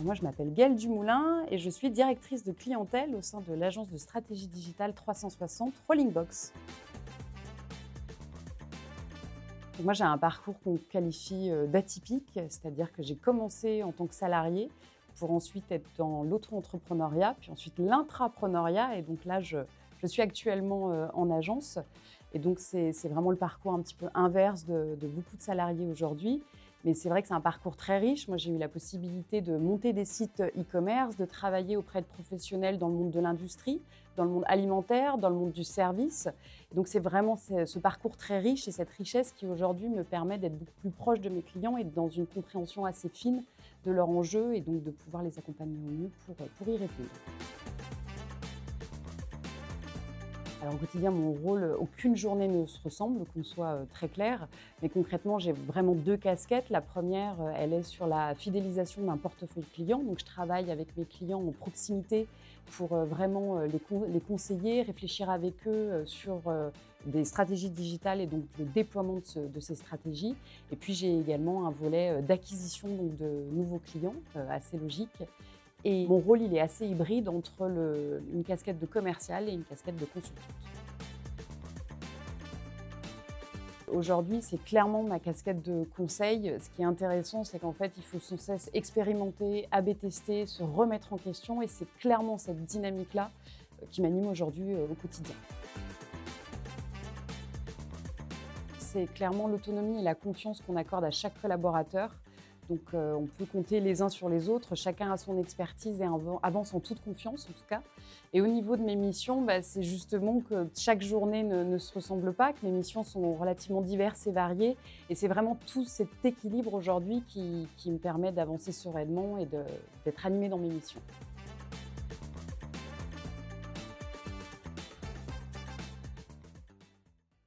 Moi, je m'appelle Gaëlle Dumoulin et je suis directrice de clientèle au sein de l'agence de stratégie digitale 360 Rolling Box. Donc moi, j'ai un parcours qu'on qualifie d'atypique, c'est-à-dire que j'ai commencé en tant que salariée pour ensuite être dans l'auto-entrepreneuriat, puis ensuite l'intrapreneuriat. Et donc là, je suis actuellement en agence. Et donc, c'est vraiment le parcours un petit peu inverse de beaucoup de salariés aujourd'hui. Mais c'est vrai que c'est un parcours très riche. Moi, j'ai eu la possibilité de monter des sites e-commerce, de travailler auprès de professionnels dans le monde de l'industrie, dans le monde alimentaire, dans le monde du service. Donc, c'est vraiment ce parcours très riche et cette richesse qui aujourd'hui me permet d'être beaucoup plus proche de mes clients et dans une compréhension assez fine de leurs enjeux et donc de pouvoir les accompagner au mieux pour y répondre. Alors au quotidien, mon rôle, aucune journée ne se ressemble, qu'on soit très clair. Mais concrètement, j'ai vraiment 2 casquettes. La première, elle est sur la fidélisation d'un portefeuille client. Donc je travaille avec mes clients en proximité pour vraiment les conseiller, réfléchir avec eux sur des stratégies digitales et donc le déploiement de ces stratégies. Et puis j'ai également un volet d'acquisition donc, de nouveaux clients, assez logique. Et mon rôle, il est assez hybride entre une casquette de commercial et une casquette de consultante. Aujourd'hui, c'est clairement ma casquette de conseil. Ce qui est intéressant, c'est qu'en fait, il faut sans cesse expérimenter, A/B tester, se remettre en question et c'est clairement cette dynamique-là qui m'anime aujourd'hui au quotidien. C'est clairement l'autonomie et la confiance qu'on accorde à chaque collaborateur. Donc, on peut compter les uns sur les autres, chacun a son expertise et avance en toute confiance en tout cas. Et au niveau de mes missions, c'est justement que chaque journée ne se ressemble pas, que mes missions sont relativement diverses et variées. Et c'est vraiment tout cet équilibre aujourd'hui qui me permet d'avancer sereinement et d'être animée dans mes missions.